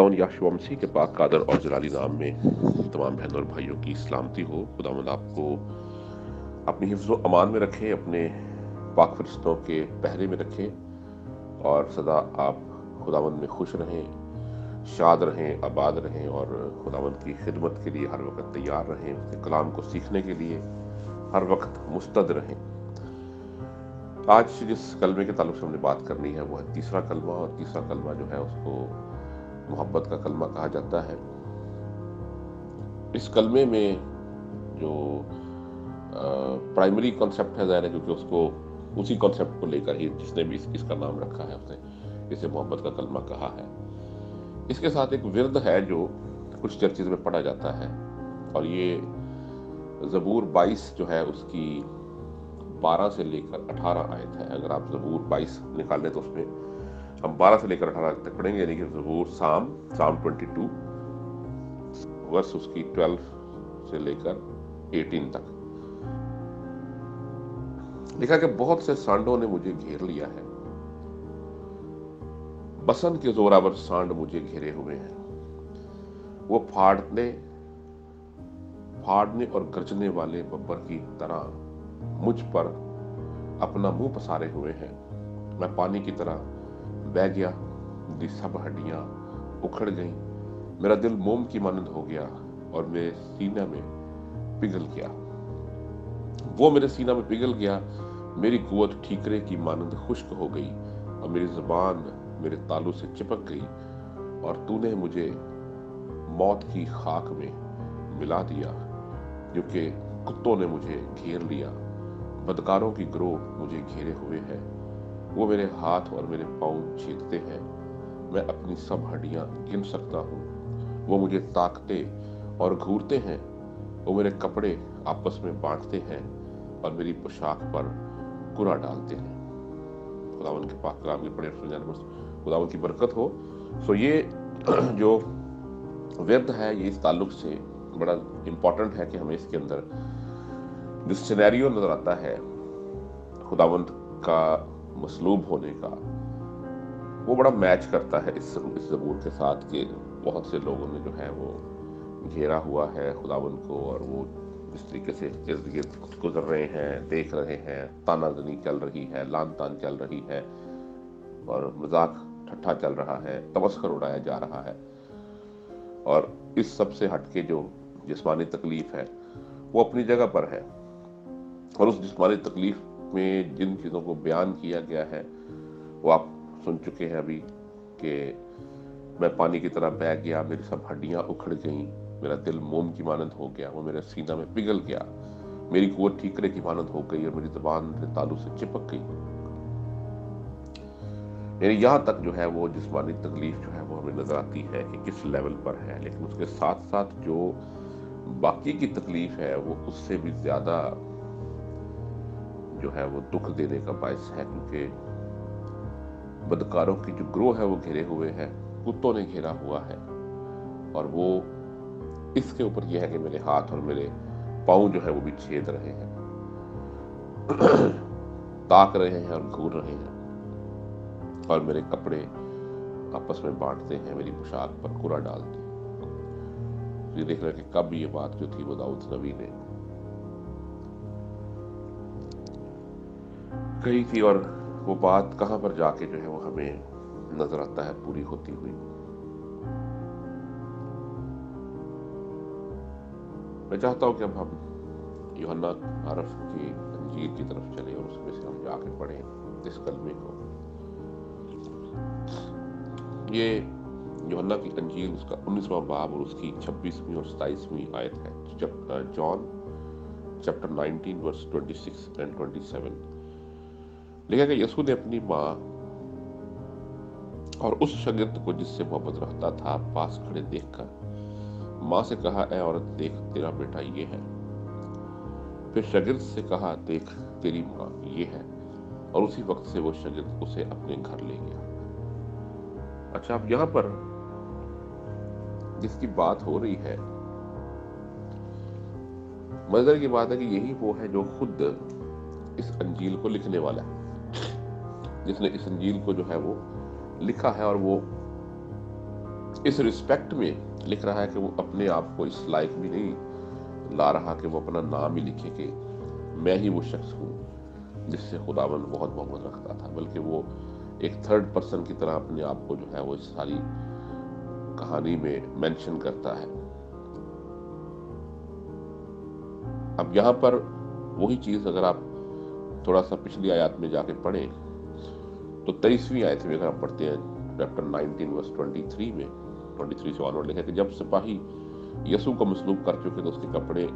खुदावंद यहोशू मसीह के पाक कादर और जलाली नाम में तमाम बहनों और भाइयों की सलामती हो। खुदावंद आपको अपनी हिफ्ज़ व अमान में रखे, अपने पाक फरिश्तों के पहरे में रखे और सदा आप खुदावंद में खुश रहें, शाद रहें, आबाद रहें और खुदावंद की खिदमत के लिए हर वक्त तैयार रहें, उसके कलाम को सीखने के लिए हर वक्त मुस्तद रहें। आज जिस कलमे के ताल्लुक से हमने बात करनी है वो है तीसरा कलमा, और तीसरा कलमा जो है उसको मोहब्बत का कलमा कहा जाता है। इस कलमे में जो प्राइमरी कॉन्सेप्ट है, ज़ाहिर है क्योंकि उसको उसी कॉन्सेप्ट को लेकर ही जिसने भी इसका नाम रखा है उसने इसे मोहब्बत का कलमा कहा है। इसके साथ एक विर्द है जो कुछ चर्चिज में पढ़ा जाता है, और ये ज़बूर 22 जो है उसकी 12 से लेकर 18 आयत है। अगर आप ज़बूर 22 निकालें तो उसमें हम 12 से लेकर 18 तक पढ़ेंगे, यानी कि ज़बूर साम 22 वर्स उसकी 12 से लेकर 18 तक। लिखा कि बहुत से सांडों ने मुझे घेर लिया है, बसंत के जोरावर सांड मुझे घेरे हुए हैं। वो फाड़ने और गरजने वाले बब्बर की तरह मुझ पर अपना मुंह पसारे हुए हैं। मैं पानी की तरह बह गया, मेरी सब हड्डियां उखड़ गईं, मेरा दिल मोम की मानंद हो गया और मेरे सीना में पिघल गया। वो मेरे सीना में पिघल गया, मेरी कुव्वत ठीकरे की मानंद खुश्क हो गई और मेरी जुबान मेरे तालू से चिपक गई, और तूने मुझे मौत की खाक में मिला दिया, क्योंकि कुत्तों ने मुझे घेर लिया, बदकारों की ग्रोह मुझे घेरे हुए है। वो मेरे हाथ और मेरे पांव छेदते हैं, मैं अपनी सब हड्डियां गिन सकता हूँ। वो मुझे ताकते और घूरते हैं, वो मेरे कपड़े आपस में बांटते हैं और मेरी पोशाक पर कुरा डालते हैं। खुदावन के पाक कलाम के पढ़े सुनने में खुदावन की बरकत हो। सो ये जो वेद है ये इस ताल्लुक से बड़ा इम्पोर्टेंट है कि हमें इसके अंदर जो सिनेरियो नजर आता है खुदावंत का मसलूब होने का, वो बड़ा मैच करता है इस ज़बूर के साथ कि बहुत से लोगों ने जो है वो घेरा हुआ है खुदावंत को, और वो इस तरीके से इर्द गिर्द गुजर रहे हैं, देख रहे हैं, तानाजनी चल रही है, लान तान चल रही है और मजाक ठट्ठा चल रहा है, तमस्खर उड़ाया जा रहा है। और इस सब से हटके जो जिस्मानी तकलीफ है वो अपनी जगह पर है, और उस जिस्मानी तकलीफ में जिन चीज़ों को बयान किया गया है वो आप सुन चुके हैं अभी कि मैं पानी की तरह बह गया, मेरी सब हड्डियां उखड़ गईं, मेरा दिल मोम की मानंद हो गया, वो मेरे सीना में पिघल गया, मेरी कुव्वत ठीकरे की मानंद हो गई और मेरी ज़ुबान मेरे तालू से चिपक गई। यानी यहाँ तक जो है वो जिस्मानी तकलीफ जो है वो हमें नजर आती है कि किस लेवल पर है, लेकिन उसके साथ साथ जो बाकी की तकलीफ है वो उससे भी ज्यादा जो है वो दुख देने का बायस है, क्योंकि बदकारों की जो ग्रोह है वो घिरे हुए है, कुत्तों ने घेरा हुआ है, और वो इसके ऊपर यह है कि मेरे हाथ और मेरे पांव जो है वो भी छेद रहे हैं, ताक रहे हैं और घूर रहे हैं, और मेरे कपड़े आपस में बांटते हैं, मेरी पोशाक पर कुरा डालते हैं। ये देख रहे हैं कि कब ये बात जो थी वो दाऊद नबी ने कही थी, और वो बात कहां पर जाके जो है वो हमें नजर आता है पूरी होती हुई। मैं चाहता हूं कि अब हम यूहन्ना आरफ की अंजील की तरफ चले और उसमें से हम जाके पढ़ें इस कलमे को। ये यूहन्ना की अंजील उसका 19वां बाब और उसकी 26वीं और 27वीं आयत है। जॉन चैप्टर 19 वर्स 26 एंड 27 लिखा कि यीशु ने अपनी माँ और उस शागिर्द को जिससे मोहब्बत रखता था पास खड़े देखकर माँ से कहा, ऐ औरत देख तेरा बेटा ये है। फिर शागिर्द से कहा, देख तेरी माँ ये है, और उसी वक्त से वो शागिर्द उसे अपने घर ले गया। अच्छा, अब यहाँ पर जिसकी बात हो रही है, मजेदार की बात है कि यही वो है जो खुद इस अंजील को लिखने वाला है, जिसने इस अंजील को जो है वो लिखा है, और वो इस रिस्पेक्ट में लिख रहा है कि वो अपने आप को इस लायक भी नहीं ला रहा कि वो अपना नाम ही लिखे कि मैं ही वो शख्स हूँ जिससे खुदावंद बहुत मोहब्बत रखता था, बल्कि वो एक थर्ड पर्सन की तरह अपने आप को जो है वो इस सारी कहानी में मेंशन करता है। अब यहाँ पर वही चीज अगर आप थोड़ा सा पिछली आयत में जाके पढ़ें तो 23वीं आयत में अगर आप पढ़ते हैं चैप्टर 19 वर्स 23 में, 23 से ऑनवर्ड लिखा कि जब सिपाही यीशु को मसलूब कर चुके तो उसके कपड़े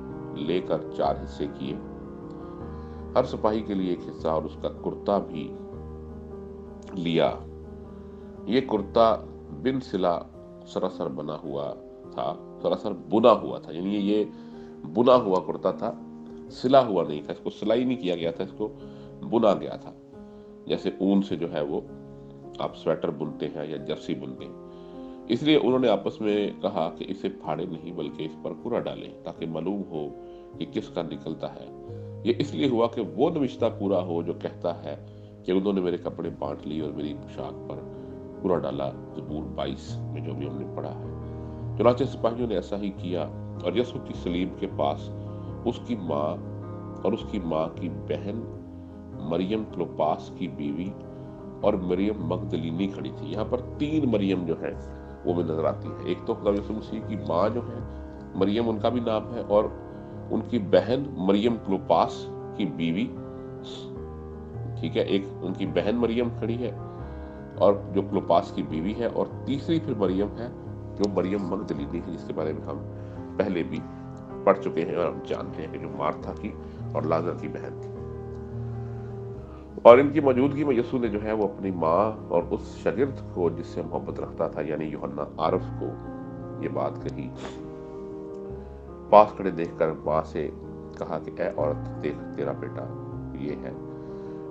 लेकर 4 हिस्से किए, हर सिपाही के लिए एक हिस्सा, और उसका कुर्ता भी लिया। ये कुर्ता बिन सिला सरासर बना हुआ था, सरासर बुना हुआ था, यानी ये बुना हुआ कुर्ता था, सिला हुआ नहीं था, इसको सिलाई नहीं किया गया था, इसको बुना गया था। जैसे ऊन से जो है वो आप स्वेटर बुनते हैं या जर्सी बुनते हैं। इसलिए उन्होंने आपस में कहा कि इसे फाड़े नहीं बल्कि इस पर कूड़ा डालें ताकि मालूम हो कि किसका निकलता है। ये इसलिए हुआ कि वो नविश्ता पूरा हो जो कहता है कि उन्होंने मेरे कपड़े बांट लिए और मेरी पोशाक पर कूड़ा डाला, ज़बूर 22 में जो भी हमने पढ़ा है। चुनांचे सिपाहियों ने ऐसा ही किया और यीशु की सलीब के पास उसकी माँ और उसकी माँ की बहन मरियम क्लोपास की बीवी और मरियम मगदलीनी खड़ी थी। यहाँ पर 3 मरियम जो है वो में नजर आती है। एक तो खुदा यीशु मसीह की माँ जो है मरियम, उनका भी नाम है, और उनकी बहन मरियम क्लोपास की बीवी, ठीक है, एक उनकी बहन मरियम खड़ी है और जो क्लोपास की बीवी है, और तीसरी फिर मरियम है जो मरियम मगदलीनी है, जिसके बारे में हम पहले भी पढ़ चुके हैं और हम जानते हैं कि जो मार्था की और लाजर की बहन थी। और इनकी मौजूदगी में यीशु ने जो है वो अपनी माँ और उस शागिर्द को जिससे मोहब्बत रखता था यानी यूहन्ना आरफ को ये बात कही। पास खड़े देखकर माँ से कहा कि ऐ औरत, देख तेरा बेटा ये है।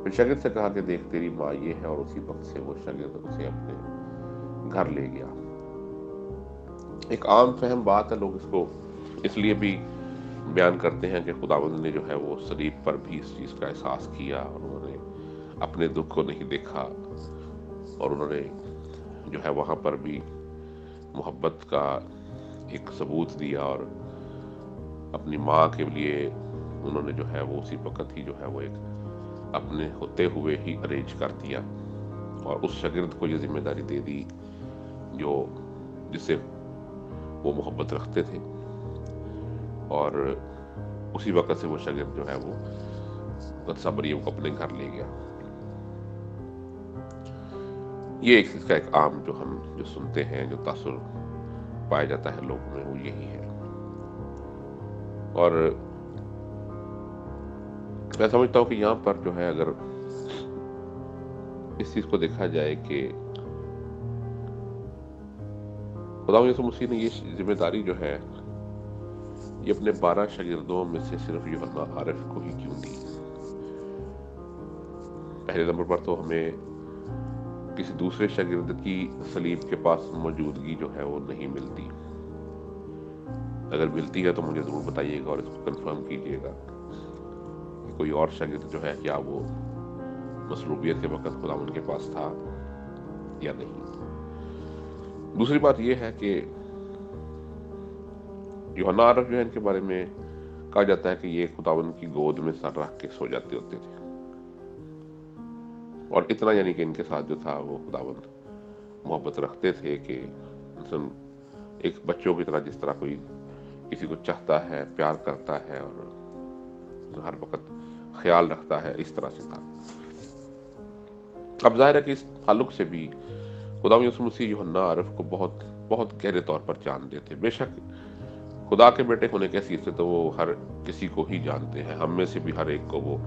फिर शागिर्द से कहा कि देख तेरी माँ ये है, और उसी वक्त से वो शागिर्द उसे अपने घर ले गया। एक आम फहम बात है, लोग इसको इसलिए भी बयान करते हैं कि खुदावंद ने जो है वो सलीब पर भी इस चीज का एहसास किया और उन्होंने अपने दुख को नहीं देखा और उन्होंने जो है वहां पर भी मोहब्बत का एक सबूत दिया और अपनी माँ के लिए उन्होंने जो है वो उसी वक्त ही जो है वो एक अपने होते हुए ही अरेंज कर दिया और उस शागिर्द को ये जिम्मेदारी दे दी जो जिससे वो मोहब्बत रखते थे, और उसी वक्त से वो शागिर्द जो है वो कदसा मरियम को अपने घर ले गया। ये इसका एक आम जो हम जो सुनते हैं, जो तासुर पाया जाता है लोगों में, वो यही है। और मैं समझता हूं कि यहाँ पर जो है अगर इस चीज को देखा जाए कि खुदावंद यीशु मसीह ने ये जिम्मेदारी जो है ये अपने 12 शागिर्दों में से सिर्फ यूहन्ना आरफ को ही क्यों दी। पहले नंबर पर तो हमें किसी दूसरे शागिर्द की सलीब के पास मौजूदगी जो है वो नहीं मिलती। अगर मिलती है तो मुझे जरूर बताइएगा और इसको कंफर्म कीजिएगा कि कोई और शागिर्द जो है क्या वो मसलूबियत के वक्त खुदावंद के पास था या नहीं। दूसरी बात यह है कि यूहन्ना आरफ जो है इनके बारे में कहा जाता है कि ये खुदावंद की गोद में सर रख के सो जाते होते थे, और इतना यानी कि इनके साथ जो था वो खुदावंद मोहब्बत रखते थे कि एक बच्चों की तरह, जिस तरह कोई किसी को चाहता है, प्यार करता है और हर वक्त ख्याल रखता है, इस तरह से था। अब जाहिर है कि इस ताल्लुक से भी खुदावंद यीशु मसीह यूहन्ना आरफ को बहुत बहुत गहरे तौर पर जानते थे। बेशक खुदा के बेटे होने की हैसियत से तो वो हर किसी को ही जानते हैं, हम में से भी हर एक को वो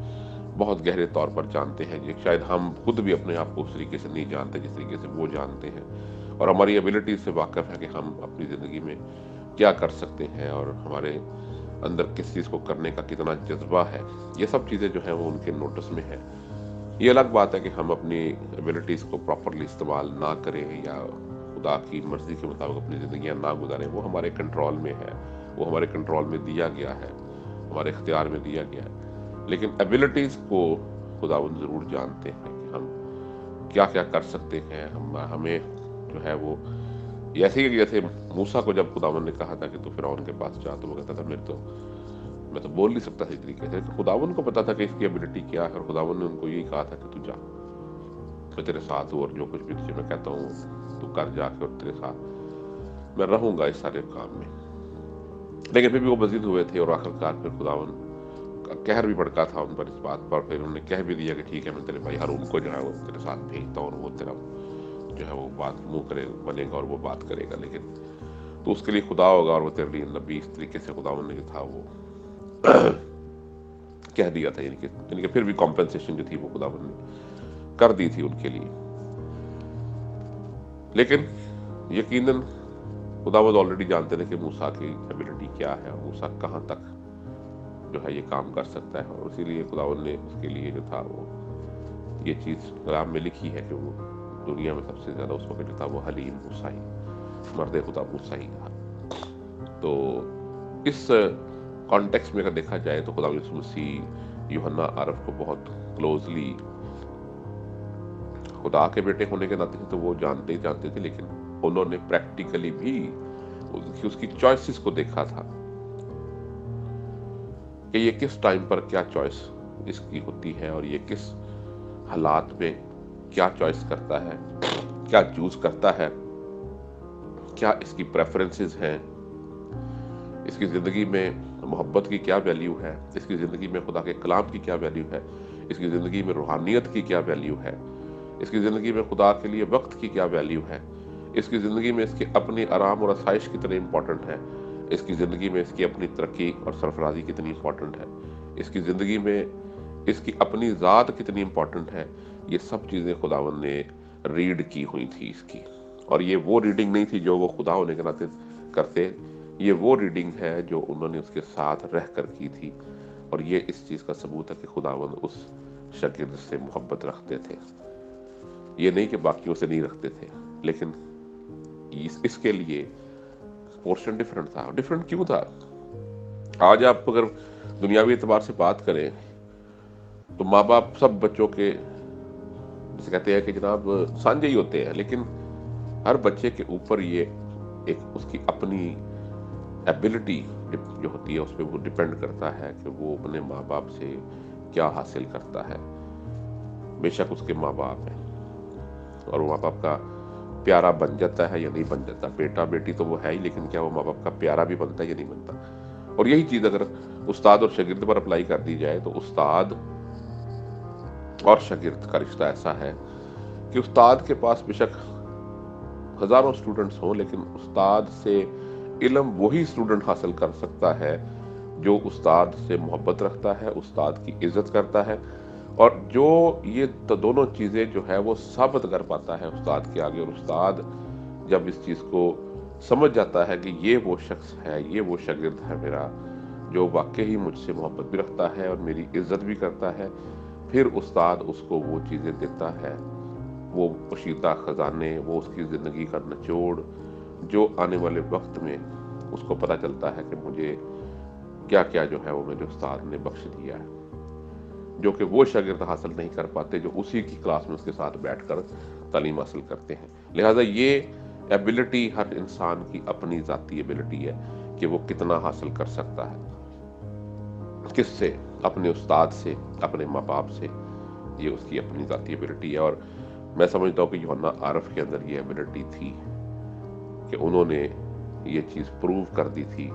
बहुत गहरे तौर पर जानते हैं। शायद हम खुद भी अपने आप को उस तरीके से नहीं जानते जिस तरीके से वो जानते हैं, और हमारी एबिलिटीज से वाकिफ है कि हम अपनी जिंदगी में क्या कर सकते हैं और हमारे अंदर किस चीज को करने का कितना जज्बा है। ये सब चीजें जो है वो उनके नोटिस में है। ये अलग बात है कि हम अपनी एबिलिटीज को प्रॉपरली इस्तेमाल ना करें या खुदा की मर्जी के मुताबिक अपनी जिंदगियां ना गुजारें, वो हमारे कंट्रोल में है, वो हमारे कंट्रोल में दिया गया है, हमारे इख्तियार में दिया गया है। लेकिन एबिलिटीज को खुदावंद जरूर जानते हैं कि हम क्या क्या कर सकते हैं। हमें जो है वो ऐसे ही जैसे मूसा को जब खुदावन ने कहा था कि तू फिरौन के पास जा, तो वो कहता था मैं तो बोल नहीं सकता इस तरीके से। तो खुदावन को पता था कि इसकी एबिलिटी क्या है, और खुदावन ने उनको यही कहा था कि तू जा, मैं तेरे साथ हूँ, और जो कुछ भी तुझे मैं कहता हूँ तू कर जाके, और तेरे साथ मैं रहूंगा इस सारे काम में। लेकिन फिर भी वो मजीद हुए थे, और आखिरकार फिर खुदावन का कहर भी भड़का था उन पर इस बात पर। फिर उन्होंने कह भी दिया कि ठीक है, मैं तेरे भाई हारून को जो है वो तेरे साथ भेजता हूँ, और वो तेरा जो है वो बात मुंह करे बनेगा और वो बात करेगा, लेकिन तो उसके लिए खुदा होगा, और वो तेरे लिए नबी। इस तरीके से खुदावन ने जो था वो कह दिया था। यानी कि फिर भी कॉम्पेंसेशन जो थी वो खुदावन ने कर दी थी उनके लिए। लेकिन यकीनन खुदावंद ऑलरेडी जानते थे कि मूसा की एबिलिटी क्या है, और मूसा कहाँ तक जो है ये काम कर सकता है, और इसीलिए खुदावंद ने उसके लिए जो था वो ये चीज़ कलाम में लिखी है कि वो दुनिया में सबसे ज़्यादा उस वक्त जो था वो हलीम मूसा ही, मर्द खुदा मूसा ही था। तो इस कॉन्टेक्स्ट में अगर देखा जाए तो खुदा यीशु मसीह यूहन्ना आरफ को बहुत क्लोजली खुदा के बेटे होने के नाते तो वो जानते ही जानते थे, लेकिन उन्होंने प्रैक्टिकली भी उसकी चॉइसेस को देखा था कि ये किस टाइम पर क्या चॉइस इसकी होती है, और ये किस हालात में क्या चॉइस करता है, क्या चूज करता है, क्या इसकी प्रेफरेंसेस हैं, इसकी जिंदगी में मोहब्बत की क्या वैल्यू है, इसकी जिंदगी में खुदा के कलाम की क्या वैल्यू है, इसकी जिंदगी में रूहानियत की क्या वैल्यू है, इसकी जिंदगी में खुदा के लिए वक्त की क्या वैल्यू है, इसकी जिंदगी में इसकी अपनी आराम और आसाइश कितनी इंपॉर्टेंट है, इसकी जिंदगी में इसकी अपनी तरक्की और सरफराजी कितनी इंपॉर्टेंट है, इसकी जिंदगी में इसकी अपनी ज़ात कितनी इंपॉर्टेंट है। ये सब चीज़ें खुदावन ने रीड की हुई थी इसकी, और ये वो रीडिंग नहीं थी जो वो खुदा होने के नाते करते, ये वो रीडिंग है जो उन्होंने उसके साथ रह कर की थी। और ये इस चीज़ का सबूत है कि खुदावन उस शागिर्द से मोहब्बत रखते थे। ये नहीं कि बाकियों से नहीं रखते थे, लेकिन इसके लिए पोर्शन डिफरेंट था। डिफरेंट क्यों था? आज आप अगर दुनियावी एतबार से बात करें तो माँ बाप सब बच्चों के जैसे कहते हैं कि जनाब साझे ही होते हैं, लेकिन हर बच्चे के ऊपर ये एक उसकी अपनी एबिलिटी जो होती है उस पर वो डिपेंड करता है कि वो अपने माँ बाप से क्या हासिल करता है। बेशक उसके माँ बाप हैं और वो माँ बाप का प्यारा बन जाता है या नहीं बन जाता, बेटा बेटी तो वो है ही, लेकिन क्या वो माँ बाप का प्यारा भी बनता है या नहीं बनता। और यही चीज अगर उस्ताद और शागिर्द पर अप्लाई कर दी जाए तो उस्ताद और शागिर्द का रिश्ता ऐसा है कि उस्ताद के पास बेशक हजारों स्टूडेंट्स हों, लेकिन उस्ताद से इल्म वही स्टूडेंट हासिल कर सकता है जो उस्ताद से मोहब्बत रखता है, उस्ताद की इज्जत करता है, और जो ये तो दोनों चीजें जो है वो साबित कर पाता है उस्ताद के आगे। और उस्ताद जब इस चीज को समझ जाता है कि ये वो शख्स है, ये वो शागिर्द है मेरा जो वाकई ही मुझसे मोहब्बत भी रखता है और मेरी इज्जत भी करता है, फिर उस्ताद उसको वो चीजें देता है, वो पोशीदा खजाने, वो उसकी जिंदगी का निचोड़ जो आने वाले वक्त में उसको पता चलता है कि मुझे क्या क्या जो है वो मेरे उस्ताद ने बख्श दिया है, जो कि वो शागिर्द हासिल नहीं कर पाते जो उसी की क्लास में उसके साथ बैठकर तालीम हासिल करते हैं। लिहाजा ये एबिलिटी हर इंसान की अपनी जाती एबिलिटी है कि वो कितना हासिल कर सकता है, किससे, अपने उस्ताद से, अपने माँ बाप से। ये उसकी अपनी जाती एबिलिटी है। और मैं समझता हूँ कि यूहन्ना आरफ के अंदर ये एबिलिटी थी कि उन्होंने ये चीज प्रूव कर दी थी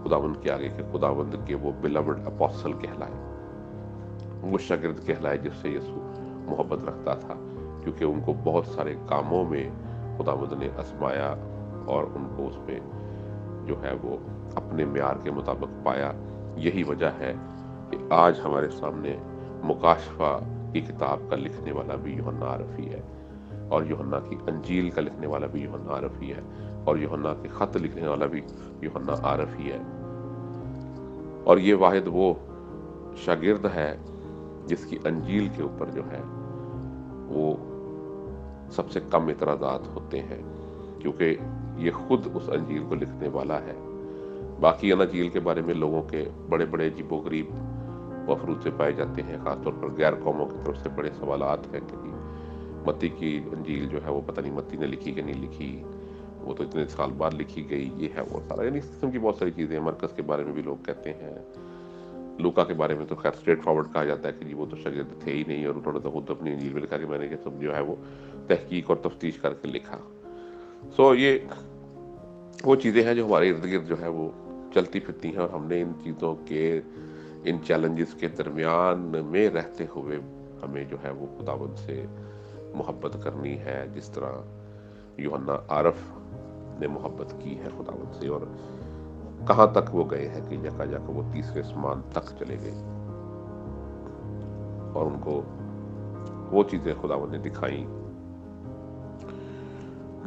खुदावंद के आगे कि खुदावंद के वो बिलवड अपोस्टल कहलाए, वो शागिर्द कहलाए जिससे यीशु मोहब्बत रखता था, क्योंकि उनको बहुत सारे कामों में खुदावंद ने आजमाया और उनको उसमें जो है वो अपने म्यार के मुताबिक पाया। यही वजह है कि आज हमारे सामने मुकाशफा की किताब का लिखने वाला भी यूहन्ना आरफ ही है, और यूहन्ना की अंजील का लिखने वाला भी यूहन्ना आरफ ही है, और यूहन्ना के खत लिखने वाला भी यूहन्ना आरफ ही है। और ये वाहिद वो शागिर्द है जिसकी अंजील के ऊपर जो है वो सबसे कम इतराज़ात होते हैं, क्योंकि ये खुद उस अंजील को लिखने वाला है। बाकी अंजील के बारे में लोगों के बड़े बड़े अजीबोगरीब मफरूज़े पाए जाते हैं, खासतौर पर गैर कौमों की तरफ से बड़े सवालात हैं कि मत्ती की अंजील जो है वो पता नहीं मत्ती ने लिखी कि नहीं लिखी, वो तो इतने साल बाद लिखी गई, ये है वो सारा, यानी इस किस्म की बहुत सारी चीज़ें। मरकज़ के बारे में भी लोग कहते हैं, लूका के बारे में तो खैर स्ट्रेट फॉरवर्ड कहा जाता है कि जी वो तो शागिर्द थे ही नहीं, और उन्होंने तो खुद अपनी इंजील में लिखा कि मैंने ये सब जो है वो तहकीक और तफ्तीश करके लिखा। सो ये वो चीज़ें हैं जो हमारे इर्द गिर्द जो है वो चलती फिरती हैं, और हमने इन चीज़ों के, इन चैलेंजेस के दरमियान में रहते हुए हमें जो है वो खुदावंद से मोहब्बत करनी है, जिस तरह यूहन्ना आरफ ने मोहब्बत की है खुदावंद से। और कहां तक वो गए हैं कि यकायक वो तीसरे आसमान तक चले गए, और उनको वो चीजें खुदावंद ने दिखाई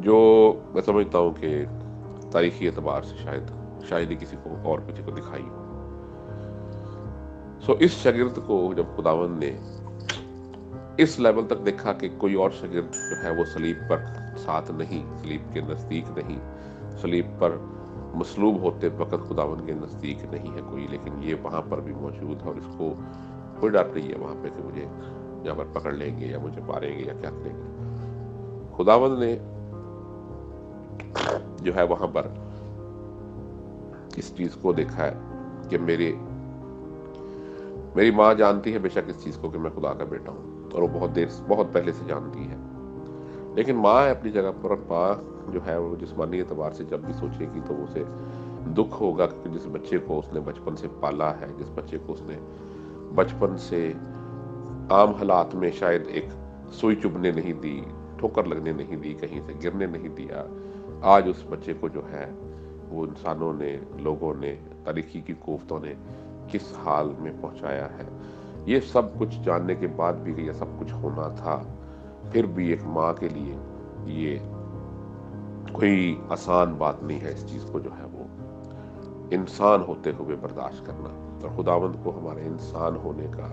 जो मैं समझता हूं कि तारीखी एतबार से शायद ही किसी को दिखाई हो। सो इस शागिर्द को जब खुदावंद ने इस लेवल तक देखा कि कोई और शागिर्द जो है वो सलीब पर साथ नहीं, सलीब के नजदीक नहीं, सलीब पर मसलूब होते वक्त खुदावंद के नजदीक नहीं है कोई, लेकिन ये वहां पर भी मौजूद है, और इसको कोई डर नहीं है वहां पे कि मुझे यहाँ पर पकड़ लेंगे या मुझे मारेंगे या क्या करेंगे। खुदावंद ने जो है वहां पर इस चीज को देखा है कि मेरी माँ जानती है बेशक इस चीज को कि मैं खुदा का बेटा हूँ, और वो बहुत पहले से जानती है, लेकिन माँ है अपनी जगह पर। और माँ जो है वो जिस्मानी एतबार से जब भी सोचेगी तो उसे दुख होगा कि जिस बच्चे को उसने बचपन से पाला है, जिस बच्चे को उसने बचपन से आम हालात में शायद एक सुई चुभने नहीं दी, ठोकर लगने नहीं दी, कहीं से गिरने नहीं दिया, आज उस बच्चे को जो है वो इंसानों ने, लोगों ने, तारीखी की कोफ्तों ने किस हाल में पहुंचाया है। ये सब कुछ जानने के बाद भी ये सब कुछ होना था, फिर भी एक माँ के लिए ये कोई आसान बात नहीं है इस चीज को जो है वो इंसान होते हुए बर्दाश्त करना। और खुदावंद को हमारे इंसान होने का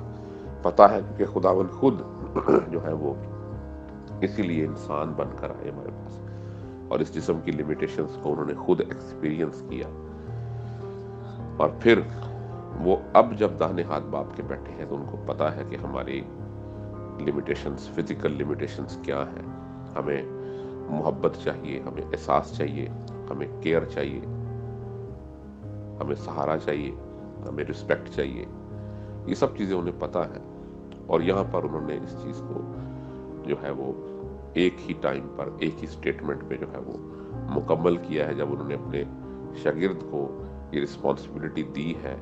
पता है, क्योंकि खुदावंद खुद जो है वो इसीलिए इंसान बनकर आए हमारे पास, और इस जिस्म की लिमिटेशंस को उन्होंने खुद एक्सपीरियंस किया, और फिर वो अब जब दाहिने हाथ बाप के बैठे हैं तो उनको पता है कि हमारी लिमिटेशंस, फिजिकल लिमिटेशंस क्या हैं। हमें मोहब्बत चाहिए, हमें एहसास चाहिए, हमें केयर चाहिए, हमें सहारा चाहिए, हमें रिस्पेक्ट चाहिए, ये सब चीजें उन्हें पता है। और यहाँ पर उन्होंने इस चीज को जो है वो एक ही टाइम पर, एक ही स्टेटमेंट पे जो है वो मुकम्मल किया है, जब उन्होंने अपने शागिर्द को ये रिस्पॉन्सिबिलिटी दी है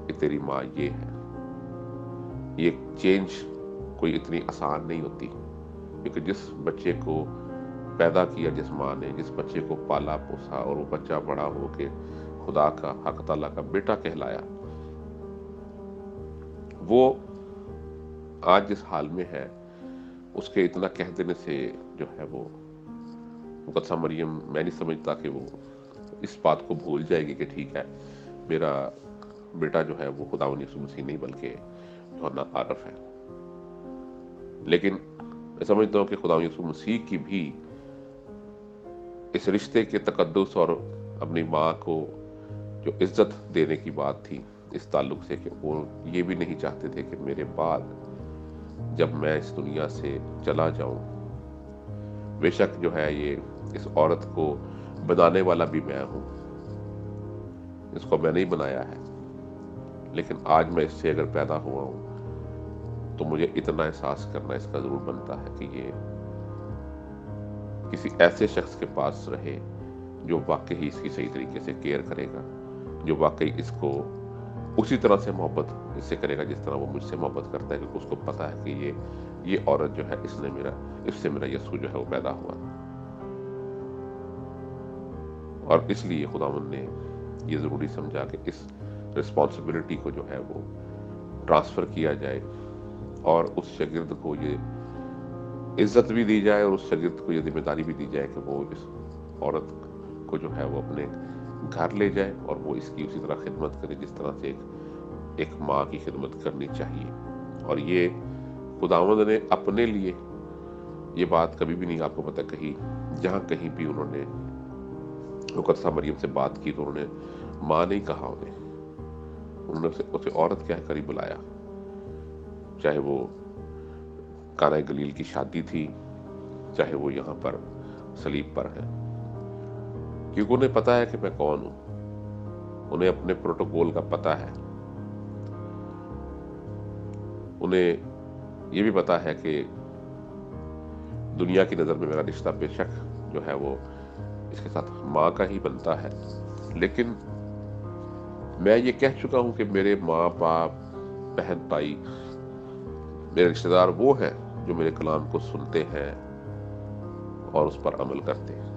कि तेरी माँ ये है। ये चेंज कोई इतनी आसान नहीं होती, क्योंकि जिस बच्चे को पैदा किया जिस माँ ने, जिस बच्चे को पाला पोसा, और वो बच्चा बड़ा हो के खुदा का, हक ताला का बेटा कहलाया, वो आज जिस हाल में है उसके इतना कह देने से जो है वो मुकद्दसा मरियम, मैं नहीं समझता कि वो इस बात को भूल जाएगी कि ठीक है मेरा बेटा जो है वो खुदावंद यीशु मसीह नहीं बल्कि यूहन्ना आरफ है। लेकिन मैं समझता हूँ कि खुदावंद यीशु मसीह की भी इस रिश्ते के तकद्दुस और अपनी माँ को जो इज्जत देने की बात थी इस ताल्लुक से, कि वो ये भी नहीं चाहते थे कि मेरे बाद जब मैं इस दुनिया से चला जाऊं, बेशक जो है ये इस औरत को बनाने वाला भी मैं हूं, इसको मैंने ही बनाया है, लेकिन आज मैं इससे अगर पैदा हुआ हूं तो मुझे इतना एहसास करना इसका जरूर बनता है कि ये किसी ऐसे शख्स के पास रहे जो वाकई इसकी सही तरीके से केयर करेगा, जो वाकई इसको उसी तरह से मोहब्बत इससे करेगा जिस तरह वो मुझसे मोहब्बत करता है, क्योंकि उसको पता है कि ये औरत जो है इससे मेरा यीशु जो है वो पैदा हुआ। और इसलिए खुदावंद ने ये जरूरी समझा कि इस रिस्पॉन्सिबिलिटी को जो है वो ट्रांसफर किया जाए, और उस शागिर्द को ये इज्जत भी दी जाए, और उस शागिर्द को ये जिम्मेदारी भी दी जाए कि वो इस औरत को जो है वो अपने घर ले जाए, और वो इसकी उसी तरह खिदमत करे जिस तरह से एक माँ की खिदमत करनी चाहिए। और ये खुदावंद ने अपने लिए ये बात कभी भी नहीं, आपको पता, कही जहां कहीं भी उन्होंने मुकद्दसा मरियम से बात की तो उन्होंने माँ नहीं कहा, उन्होंने उसे औरत कहकर ही बुलाया। चाहे वो काना गलील की शादी थी, चाहे वो यहाँ पर सलीब पर है, क्योंकि उन्हें पता है कि मैं कौन हूं, उन्हें अपने प्रोटोकॉल का पता है, उन्हें ये भी पता है कि दुनिया की नज़र में मेरा रिश्ता बेशक जो है वो इसके साथ माँ का ही बनता है, लेकिन मैं ये कह चुका हूं कि मेरे माँ बाप, बहन भाई, मेरे रिश्तेदार वो हैं जो मेरे कलाम को सुनते हैं और उस पर अमल करते हैं।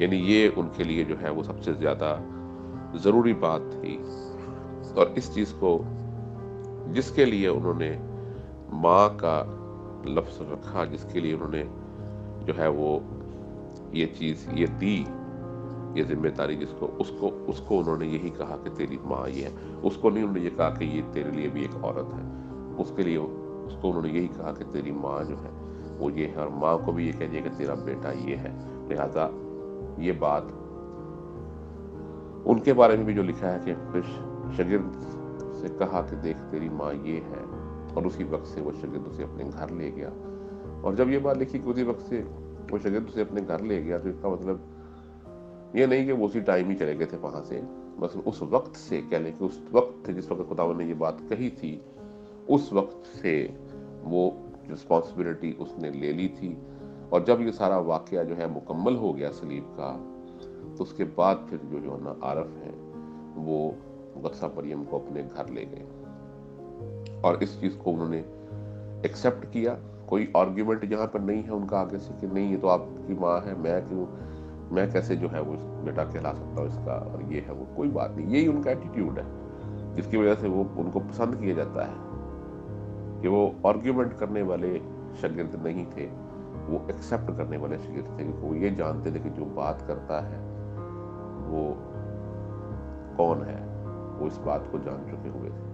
यानी ये उनके लिए जो है वो सबसे ज्यादा जरूरी बात थी। और इस चीज को जिसके लिए उन्होंने माँ का लफ्ज रखा, जिसके लिए उन्होंने जो है वो ये चीज ये दी, ये जिम्मेदारी जिसको उसको उन्होंने यही कहा कि तेरी माँ ये है। उसको नहीं उन्होंने ये कहा कि ये तेरे लिए भी एक औरत है, उसके लिए उसको उन्होंने यही कहा कि तेरी माँ जो है वो ये है, और माँ को भी ये कह दिया कि तेरा बेटा ये है। लिहाजा ये बात उनके बारे में भी जो लिखा है कि शागिर्द से कहा कि देख तेरी माँ ये है, और उसी वक्त से वो शागिर्द उसे अपने घर ले गया। और जब ये बात लिखी कि उसी वक्त से वो शागिर्द उसे अपने घर ले गया, तो इसका मतलब ये नहीं कि वो उसी टाइम ही चले गए थे वहां से, बस उस वक्त से कह लें कि उस वक्त जिस वक्त खुदा ने ये बात कही थी, उस वक्त से वो रिस्पॉन्सिबिलिटी उसने ले ली थी। और जब ये सारा वाकया जो है मुकम्मल हो गया सलीब का, तो उसके बाद फिर जो जो ना आरफ है वो मुक़द्दसा मरियम को अपने घर ले गए, और इस चीज को उन्होंने एक्सेप्ट किया। कोई आर्ग्यूमेंट यहाँ पर नहीं है उनका आगे से कि नहीं ये तो आपकी माँ है, मैं कैसे जो है वो बेटा कहला सकता हूँ इसका, और ये है वो, कोई बात नहीं। यही उनका एटीट्यूड है जिसकी वजह से वो उनको पसंद किया जाता है कि वो आर्ग्यूमेंट करने वाले शागिर्द नहीं थे, वो एक्सेप्ट करने वाले शागिर्द थे। वो ये जानते थे कि जो बात करता है वो कौन है, वो इस बात को जान चुके हुए थे।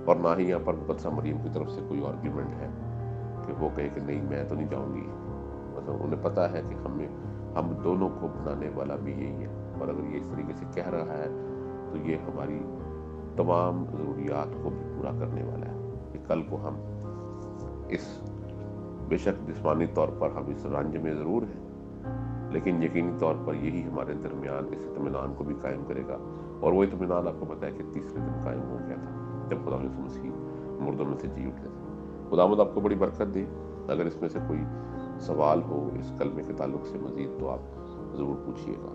और ना ही यहाँ पर मुक़द्दसा मरियम की तरफ से कोई आर्ग्यूमेंट है कि वो कहे कि नहीं मैं तो नहीं जाऊंगी। मतलब उन्हें पता है कि हम दोनों को बनाने वाला भी यही है, और अगर ये इस तरीके से कह रहा है तो ये हमारी तमाम ज़रूरियात को भी पूरा करने वाला है कि कल को हम इस बेशक जिस्मानी तौर पर हम इस रंज में ज़रूर हैं, लेकिन यकीनी तौर पर यही हमारे दरमियान इस इत्मीनान को भी कायम करेगा। और वो इत्मीनान आपको पता है कि तीसरे दिन कायम हो गया था जब खुदा यीशु मसीह मुर्दों में से जी उठे थे। खुदावंद आपको बड़ी बरकत दे। अगर इसमें से कोई सवाल हो इस कलमे के ताल्लुक से मजीद तो आप ज़रूर पूछिएगा।